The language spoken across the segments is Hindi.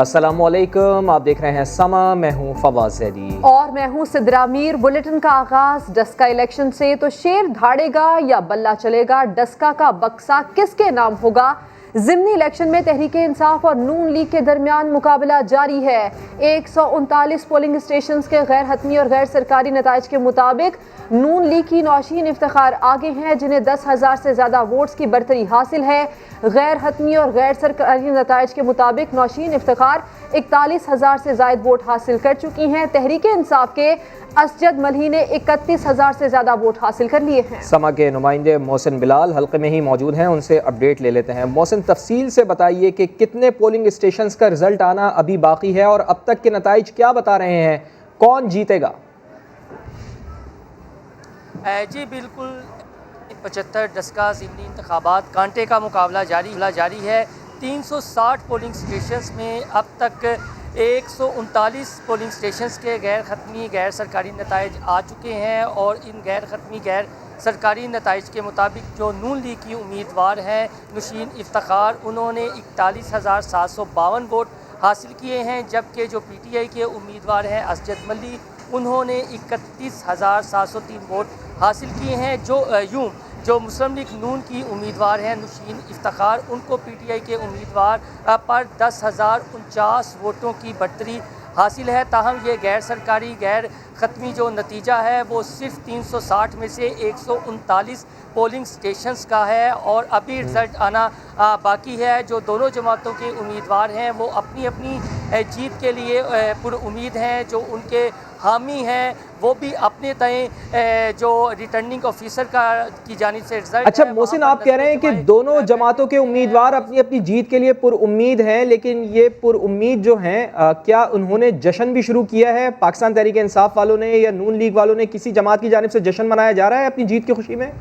अस्सलामुअलैकुम, आप देख रहे हैं समा। मैं हूं फवाद ज़ैदी और मैं हूं सिद्रा मीर। बुलेटिन का आगाज डस्का इलेक्शन से। तो शेर धाड़ेगा या बल्ला चलेगा, डस्का का बक्सा किसके नाम होगा? ज़िमनी इलेक्शन में तहरीक इंसाफ और नून लीग के दरमियान मुकाबला जारी है। 139 पोलिंग स्टेशन के गैर हतमी और गैर सरकारी नताइज के मुताबिक नून लीग की नौशीन इफ्तिखार आगे हैं, जिन्हें 10,000 से ज़्यादा वोट्स की बरतरी हासिल है। गैर हतमी और गैर सरकारी नताइज के मुताबिक नौशीन इफ्तिखार 41,000 से ज़ायद वोट हासिल कर चुकी हैं। तहरीक इंसाफ के असजद मलही ने 31,000 से ज़्यादा वोट हासिल कर लिए हैं। समा के नुमाइंदे मोहसिन बिलाल हल्के में ही मौजूद हैं, उनसे अपडेट ले लेते हैं। मोहसिन, तफसील से बताइए कि कितने पोलिंग स्टेशन का रिजल्ट आना अभी बाकी है और अब तक के नताइज क्या बता रहे हैं, कौन जीतेगा? जी बिल्कुल, 75 डस्का ज़िमनी इंतखाबात कांटे का मुकाबला जारी है। 360 पोलिंग स्टेशंस में अब तक 139 पोलिंग स्टेशंस के गैर ख़त्मी गैर सरकारी नताइज आ चुके हैं और इन गैर ख़त्मी गैर सरकारी नताइज के मुताबिक जो नून लीग की उम्मीदवार हैं नौशीन इफ्तिखार, उन्होंने 41,752 वोट हासिल किए हैं, जबकि जो PTI के उम्मीदवार हैं असजद मल्ही, उन्होंने 31,703 वोट हासिल किए हैं। जो मुस्लिम लीग नून की उम्मीदवार हैं नौशीन इफ्तिखार, उनको PTI के उम्मीदवार पर 10,049 वोटों की बढ़तरी हासिल है। ताहम ये गैर सरकारी गैर ख़त्मी जो नतीजा है वो सिर्फ 360 में से 139 पोलिंग स्टेशंस का है और अभी रिज़ल्ट आना बाकी है। जो दोनों जमातों के उम्मीदवार हैं वो अपनी अपनी जीत के लिए पुरुम्मीद हैं। जो उनके हामी हैं वो भी अपने तय जो रिटर्निंग ऑफिसर की जानिब से रिजल्ट। अच्छा मोहसिन, आप कह रहे हैं कि दोनों जमातों के उम्मीदवार अपनी अपनी जीत के लिए पुरुम्मीद हैं, लेकिन ये पुरुम्मीद जो हैं क्या उन्होंने जश्न भी शुरू किया है? पाकिस्तान तहरीक इंसाफ वालों ने या नून लीग वालों ने किसी जमात की जानिब से जश्न मनाया जा रहा है अपनी जीत की खुशी में?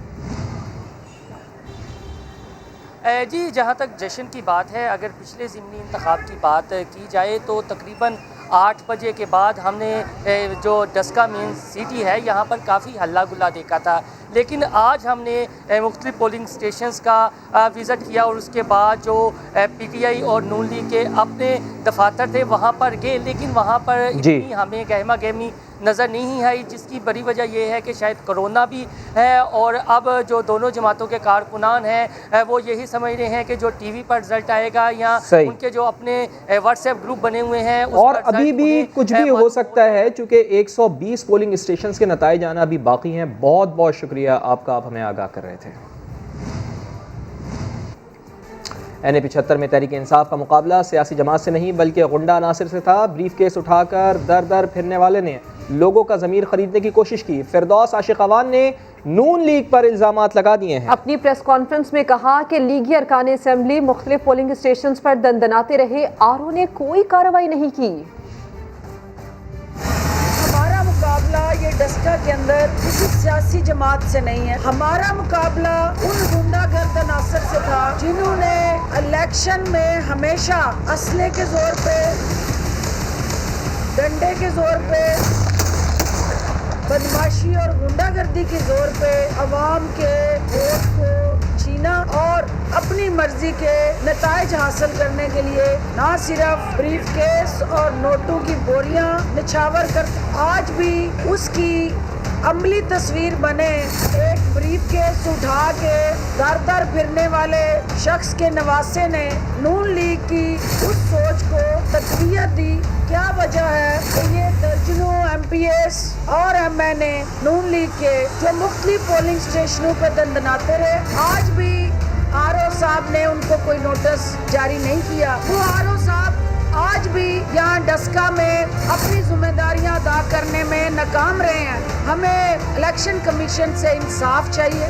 जी, जहाँ तक जश्न की बात है, अगर पिछले ज़िमनी इंतखाब की बात की जाए तो तकरीबन 8 बजे के बाद हमने जो डस्का मेन सिटी है यहाँ पर काफ़ी हल्ला गुल्ला देखा था, लेकिन आज हमने मुख्तलिफ पोलिंग स्टेशंस का विज़िट किया और उसके बाद जो PTI और नून लीग के अपने दफातर थे वहाँ पर गए, लेकिन वहाँ पर इतनी हमें गहमा गहमी नज़र नहीं आई, जिसकी बड़ी वजह यह है कि शायद कोरोना भी है और अब जो दोनों जमातों के कारकुनान हैं वो यही समझ रहे हैं कि जो TV पर रिजल्ट आएगा या उनके जो अपने WhatsApp ग्रुप बने हुए हैं और अभी भी कुछ भी हो सकता है, चूँकि 120 पोलिंग स्टेशन के नताइज आना अभी बाकी हैं। बहुत बहुत शुक्रिया आपका, आप हमें आगाह कर रहे थे। NA-75 में तहरीक इंसाफ का मुकाबला सियासी जमात से नहीं बल्कि गुंडा नासिर से था। ब्रीफ केस उठाकर दर दर फिरने वाले ने लोगों का ज़मीर खरीदने की कोशिश की। फिरदौस आशिक़ावान ने नून लीग पर इल्ज़ामात लगा दिए हैं। अपनी प्रेस कॉन्फ्रेंस में कहा कि लीगी अरकान असेंबली मुख्तलिफ पोलिंग स्टेशन पर दंदनाते रहे, RO ने कोई कार्रवाई नहीं की। हमारा मुकाबला ये डस्का के अंदर किसी सियासी जमात से नहीं है। हमारा मुकाबला उन गुंडागर्द अनासर से था जिन्होंने इलेक्शन में हमेशा असले के जोर पे, डंडे के जोर पे, बदमाशी और गुंडागर्दी के जोर पे अवाम के वोट को छीना और अपनी मर्जी के नताइज हासिल करने के लिए ना सिर्फ ब्रीफ केस और नोटों की बोरियां निछावर कर, आज भी उसकी अमली तस्वीर बने। एक ब्रीफ केस उठा के दर दर फिरने वाले शख्स के नवासे ने नून लीग की उस सोच को तक़वियत दी। क्या वजह है कि ये दर्जनों MPs और MNA नून लीग के जो मुख्तलिफ पोलिंग स्टेशनों पर दंदनाते रहे, आज भी RO साहब ने उनको कोई नोटिस जारी नहीं किया। वो RO साहब आज भी यहाँ डस्का में अपनी जिम्मेदारियाँ अदा करने में नाकाम रहे हैं। हमें इलेक्शन कमीशन से इंसाफ चाहिए।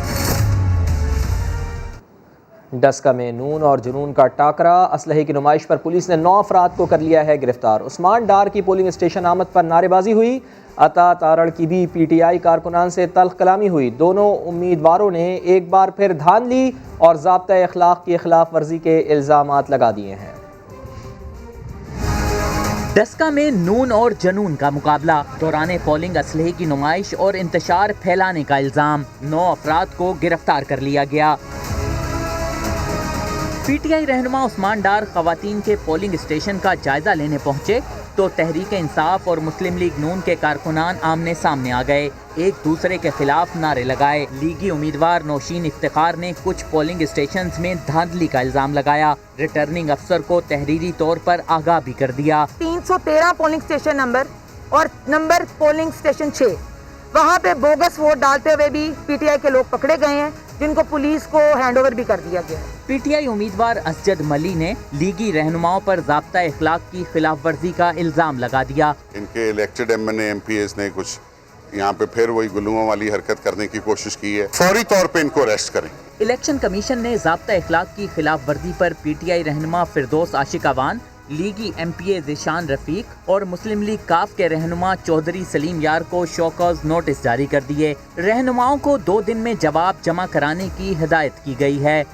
डस्का में नून और जुनून का टाकरा, असलहे की नुमाइश पर पुलिस ने 9 अफराद को कर लिया है गिरफ्तार। उस्मान डार की पोलिंग स्टेशन आमद पर नारेबाजी हुई। अता तारड़ की भी PTI कारकुनान से तल्ख कलामी हुई। दोनों उम्मीदवारों ने एक बार फिर धांधली और ज़ाब्ता अखलाक की खिलाफ वर्जी के इल्ज़ामात लगा दिए हैं। डस्का में नून और जनून का मुकाबला, दौरान पोलिंग असलहे की नुमाइश और इंतशार फैलाने का इल्ज़ाम। 9 अफराद को गिरफ्तार कर लिया गया। पीटीआई रहनुमा उस्मान डार खवातीन के पोलिंग स्टेशन का जायजा लेने पहुंचे तो तहरीक इंसाफ और मुस्लिम लीग नून के कारकुनान आमने सामने आ गए, एक दूसरे के खिलाफ नारे लगाए। लीगी उम्मीदवार नौशीन इफ्तिखार ने कुछ पोलिंग स्टेशंस में धांधली का इल्जाम लगाया। रिटर्निंग अफसर को तहरीरी तौर पर आगाह भी कर दिया। 313 पोलिंग स्टेशन नंबर और नंबर पोलिंग स्टेशन 6 वहाँ पे बोगस वोट डालते हुए भी पीटीआई के लोग पकड़े गए हैं, जिनको पुलिस को हैंडओवर भी कर दिया गया है। पीटीआई उम्मीदवार असजद मली ने लीगी रहनुमाओं पर ज़ाब्ता इखलाक की खिलाफ वर्जी का इल्जाम लगा दिया। इनके इलेक्टेड एमएनए एमपीएस ने कुछ यहाँ पे फिर वही गुलुओं वाली हरकत करने की कोशिश की है, फौरी तौर पे इनको अरेस्ट करें। इलेक्शन कमीशन ने ज़ाब्ता इखलाक की खिलाफ वर्जी पर पीटीआई रहनुमा फिरदौस आशिक अवान, लीगी एमपीए ज़िशान रफीक और मुस्लिम लीग काफ के रहनुमा चौधरी सलीम यार को शोकॉज नोटिस जारी कर दिए। रहनुमाओं को 2 दिन में जवाब जमा कराने की हिदायत की गई है।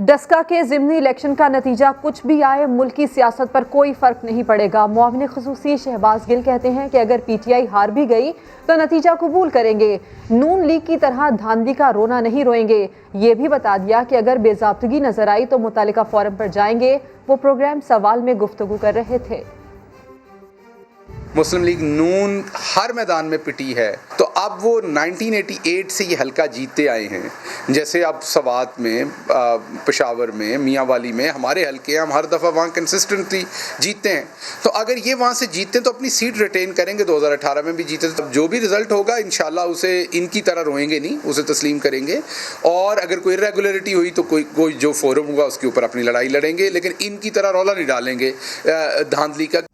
डस्का के ज़िमनी इलेक्शन का नतीजा कुछ भी आए, मुल्की सियासत पर कोई फ़र्क नहीं पड़ेगा। मुआविन ख़ुसूसी शहबाज गिल कहते हैं कि अगर पीटीआई हार भी गई तो नतीजा कबूल करेंगे, नून लीग की तरह धांधली का रोना नहीं रोएंगे। ये भी बता दिया कि अगर बेज़ाब्तगी नजर आई तो मुतालिका फोरम पर जाएंगे। वो प्रोग्राम सवाल में गुफ्तगू कर रहे थे। मुस्लिम लीग नून हर मैदान में पिटी है, तो अब वो 1988 से ये हल्का जीतते आए हैं। जैसे अब सवात में, पेशावर में, मियाँ वाली में हमारे हल्के हम हर दफ़ा वहाँ कंसिस्टेंटली जीतते हैं। तो अगर ये वहाँ से जीतते हैं तो अपनी सीट रिटेन करेंगे। 2018 में भी जीते, तो जो भी रिजल्ट होगा इंशाल्लाह उसे इनकी तरह रोएंगे नहीं, उसे तस्लीम करेंगे। और अगर कोई इरेगुलरिटी हुई तो कोई जो फोरम होगा उसके ऊपर अपनी लड़ाई लड़ेंगे, लेकिन इनकी तरह रौला नहीं डालेंगे धांधली का।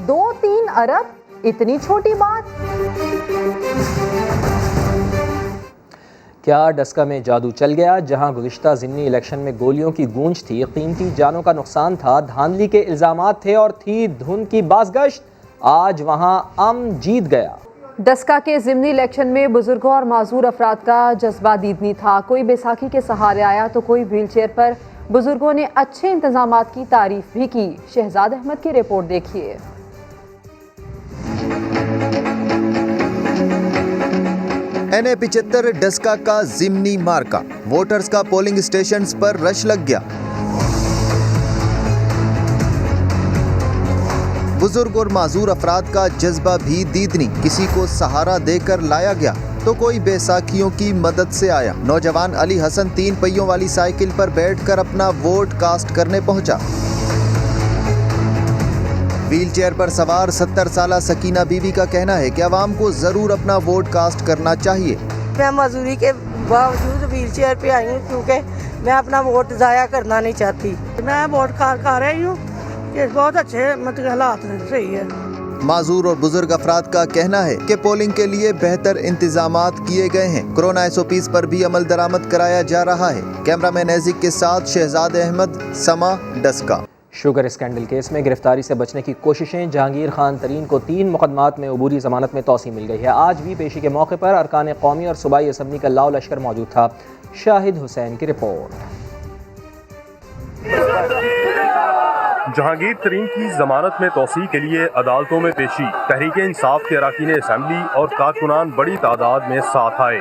2-3 अरब, इतनी छोटी बात। क्या डस्का में जादू चल गया? जहां गुज़िश्ता ज़िमनी इलेक्शन में गोलियों की गूंज थी, कीमती जानों का नुकसान था, धांधली के इल्ज़ामात थे और थी धुंध की बाज़गश्त, आज वहां अमन जीत गया। डस्का के ज़िमनी इलेक्शन में बुजुर्गों और माजूर अफराद का जज्बा दीदनी था। कोई बैसाखी के सहारे आया तो कोई व्हील चेयर पर। बुजुर्गों ने अच्छे इंतजामात की तारीफ भी की। शहजाद अहमद की रिपोर्ट देखिए। NA-75 डस्का का ज़िमनी मार्का, वोटर्स का पोलिंग स्टेशंस पर रश लग गया। बुजुर्ग और माजूर अफराद का जज्बा भी दीदनी, किसी को सहारा देकर लाया गया तो कोई बैसाखियों की मदद से आया। नौजवान अली हसन 3 पहियों वाली साइकिल पर बैठकर अपना वोट कास्ट करने पहुंचा। व्हील चेयर पर सवार 70 साला सकीना बीवी का कहना है कि आवाम को जरूर अपना वोट कास्ट करना चाहिए। मैं मजदूरी के बावजूद व्हील चेयर पे आई हूँ क्योंकि मैं अपना वोट ज़ाया करना नहीं चाहती। मैं वोट कर रही हूँ कि बहुत अच्छे मतलब हालात सही है। माजूर और बुजुर्ग अफराद का कहना है कि पोलिंग के लिए बेहतर इंतजामात किए गए हैं। कोरोना SOPs पर भी अमल दरामद कराया जा रहा है। कैमरामैन एजिक के साथ शहजाद अहमद, समा, डस्का। शुगर स्कैंडल केस में गिरफ्तारी से बचने की कोशिशें, जहांगीर खान तरीन को 3 मुकदमात में अबूरी जमानत में तौसी मिल गई है। आज भी पेशी के मौके पर अरकान कौमी और सूबाई असम्बली का लाव लश्कर मौजूद था। शाहिद हुसैन की रिपोर्ट। जहांगीर तरीन की जमानत में तौसी के लिए अदालतों में पेशी, तहरीक इंसाफ के अरकान असम्बली और कारकुनान बड़ी तादाद में साथ आए।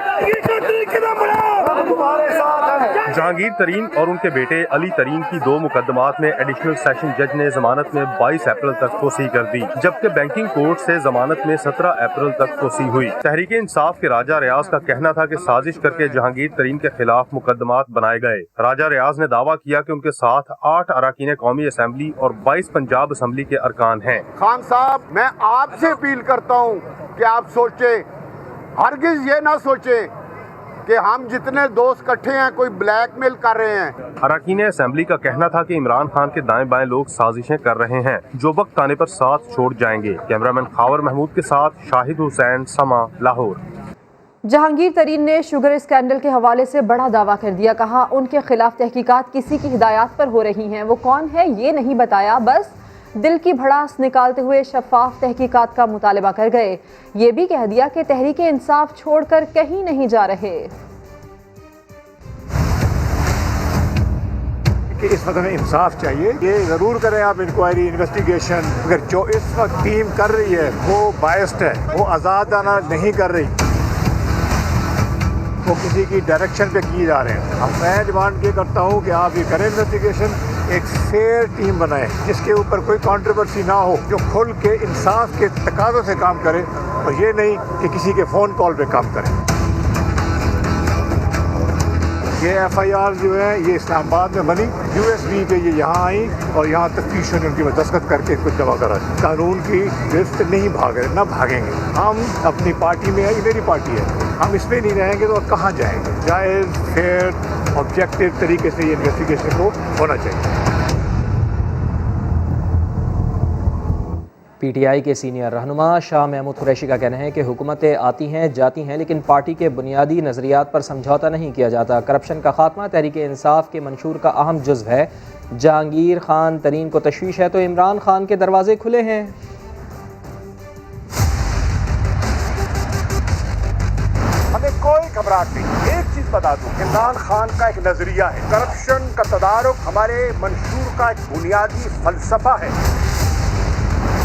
जहांगीर तरीन और उनके बेटे अली तरीन की 2 मुकदमात में एडिशनल सेशन जज ने जमानत में 22 अप्रैल तक तोसी कर दी, जबकि बैंकिंग कोर्ट से जमानत में 17 अप्रैल तक तोसी हुई। तहरीक इंसाफ के राजा रियाज का कहना था कि साजिश करके जहांगीर तरीन के खिलाफ मुकदमात बनाए गए। राजा रियाज ने दावा किया कि उनके साथ 8 अरकान कौमी असम्बली और 22 पंजाब असम्बली के अरकान हैं। खान साहब, मैं आपसे अपील करता हूँ कि आप सोचें, हरगिज ये ना सोचें कि हम जितने दोस्त इकट्ठे हैं कोई ब्लैकमेल कर रहे हैं। अरकान असम्बली का कहना था कि इमरान खान के दाएं बाएं लोग साजिशें कर रहे हैं, जो वक्त आने पर साथ छोड़ जाएंगे। कैमरामैन खावर महमूद के साथ शाहिद हुसैन, समा, लाहौर। जहांगीर तरीन ने शुगर स्कैंडल के हवाले से बड़ा दावा कर दिया। कहा उनके खिलाफ तहकीकात किसी की हिदायत पर हो रही हैं। वो कौन है ये नहीं बताया, बस दिल की भड़ास निकालते हुए शफाफ तहकीकात का मुतालबा कर गए। ये भी कह दिया कि तहरीक इंसाफ छोड़कर कहीं नहीं जा रहे। कि इस वक्त हमें इंसाफ चाहिए, ये जरूर करें आप इंक्वायरी, इन्वेस्टिगेशन। अगर जो इस वक्त टीम कर रही है वो बायस्ड है, वो आज़ादाना नहीं कर रही। वो किसी की डायरेक्शन पे किए जा रहे हैं। अब मैं डिमांड ये करता हूँ कि आप ये करें इन्वेस्टिगेशन, एक फेयर टीम बनाएं जिसके ऊपर कोई कंट्रोवर्सी ना हो, जो खुल के इंसाफ के तकाज़ों से काम करे और ये नहीं कि किसी के फ़ोन कॉल पे काम करे। ये FIR जो है ये इस्लामाबाद में बनी, USB पे ये यहाँ आई और यहाँ तफ्तीश ने उनकी दस्तखत करके इसको जमा करा। कानून की गिरफ्त नहीं भागे, ना भागेंगे। हम अपनी पार्टी में, ये मेरी पार्टी है, हम इसमें नहीं रहेंगे तो कहाँ जाएंगे। जायज़, फेयर, ऑब्जेक्टिव तरीके से ये इन्वेस्टिगेशन को होना चाहिए। PTI के सीनियर रहनुमा शाह महमूद कुरैशी का कहना है कि हुकूमतें आती हैं जाती हैं लेकिन पार्टी के बुनियादी नज़रियात पर समझौता नहीं किया जाता। करप्शन का खात्मा तहरीक इंसाफ के मंशूर का अहम जुज़्व है। जहांगीर खान तरीन को तशवीश है तो इमरान खान के दरवाजे खुले हैं। हमें कोई घबराहट नहीं। एक चीज बता दूं, इमरान खान का एक नजरिया है, करप्शन का तदारुक हमारे मंशूर का एक बुनियादी फलसफा है,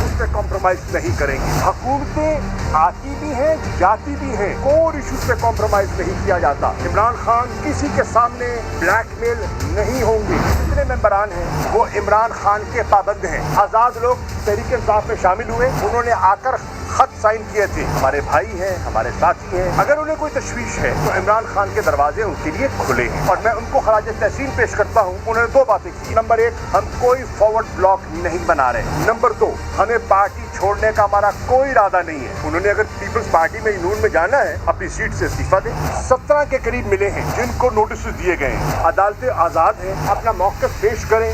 उस पे कॉम्प्रोमाइज नहीं करेंगे। हुकूमतें आती भी हैं, जाती भी हैं, कोई इशूज पे कॉम्प्रोमाइज नहीं किया जाता। इमरान खान किसी के सामने ब्लैकमेल नहीं होंगे। जितने मेंबरान हैं वो इमरान खान के पाबंद हैं। आजाद लोग तहरीक इंसाफ में शामिल हुए, उन्होंने आकर खत साइन किए थे, हमारे भाई हैं, हमारे साथी हैं। अगर उन्हें कोई तशवीश है तो इमरान खान के दरवाजे उनके लिए खुले हैं और मैं उनको खराज तहसीन पेश करता हूँ। उन्होंने दो बातें की। नंबर 1, हम कोई फॉरवर्ड ब्लॉक नहीं बना रहे। नंबर 2, हमें पार्टी छोड़ने का हमारा कोई इरादा नहीं है। उन्होंने अगर पीपल्स पार्टी में नून में जाना है, अपनी सीट से इस्तीफा दें। 17 के करीब मिले हैं जिनको नोटिस दिए गए हैं। अदालतें आजाद हैं, अपना मौक़िफ़ पेश करें।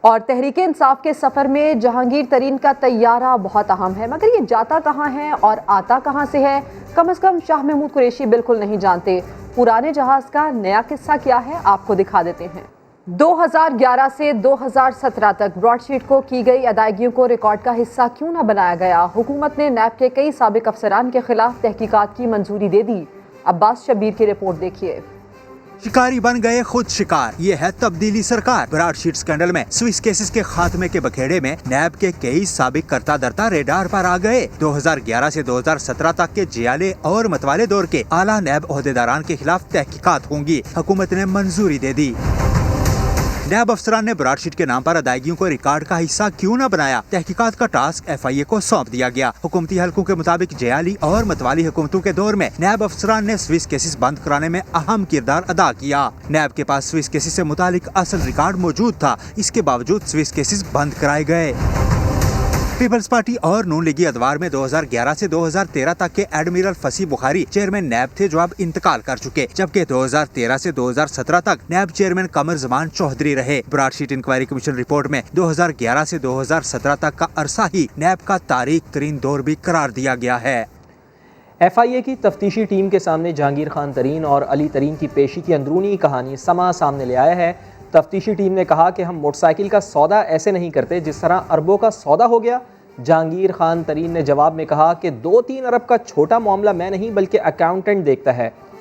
और तहरीक इंसाफ के सफ़र में जहांगीर तरीन का तैयारा बहुत अहम है, मगर ये जाता कहाँ है और आता कहाँ से है, कम से कम शाह महमूद कुरैशी बिल्कुल नहीं जानते। पुराने जहाज़ का नया किस्सा क्या है, आपको दिखा देते हैं। 2011 से 2017 तक ब्रॉडशीट को की गई अदायगियों को रिकॉर्ड का हिस्सा क्यों न बनाया गया। हुकूमत ने नैब के कई साबिक अफसरान के खिलाफ तहकीकात की मंजूरी दे दी। अब्बास शब्बीर की रिपोर्ट देखिए। शिकारी बन गए खुद शिकार, ये है तब्दीली सरकार। ब्रॉडशीट स्कैंडल में स्विस केसेस के खात्मे के बखेड़े में नैब के कई साबिक करता दरता रेडार पर आ गए। 2011 से 2017 तक के जियाले और मतवाले दौर के आला नैब ओहदेदारान के खिलाफ तहकीकात होंगी। हुकूमत ने मंजूरी दे दी। नैब अफसरान ने ब्रॉडशीट के नाम पर अदायगियों को रिकॉर्ड का हिस्सा क्यों न बनाया। तहकीकात का टास्क FIA को सौंप दिया गया। हुकूमती हलकों के मुताबिक जयाली और मतवाली हुकूमतों के दौर में नैब अफसरान ने स्विस केसेस बंद कराने में अहम किरदार अदा किया। नैब के पास स्विस केसेस से मुतालिक असल रिकॉर्ड मौजूद था, इसके बावजूद स्विस केसेस बंद कराए गए। पीपल्स पार्टी और नून लीगी अदवार में 2011 से 2013 तक के एडमिरल फसी बुखारी चेयरमैन नैब थे, जो अब इंतकाल कर चुके, जबकि 2013 से 2017 तक नैब चेयरमैन कमर जमान चौधरी रहे। ब्रॉडशीट इंक्वायरी कमीशन रिपोर्ट में 2011 से 2017 तक का अरसा ही नैब का तारीख तरीन दौर भी करार दिया गया है। FIA की तफ्तीशी टीम के सामने जहांगीर खान तरीन और अली तरीन की पेशी की अंदरूनी कहानी समा सामने ले आया है। तफ्तीशी टीम ने कहा कि हम मोटरसाइकिल का सौदा ऐसे नहीं करते जिस तरह अरबों का सौदा हो गया। जहांगीर खान तरीन ने जवाब में कहा कि 2-3 अरब का छोटा मामला मैं नहीं बल्कि अकाउंटेंट देखता है।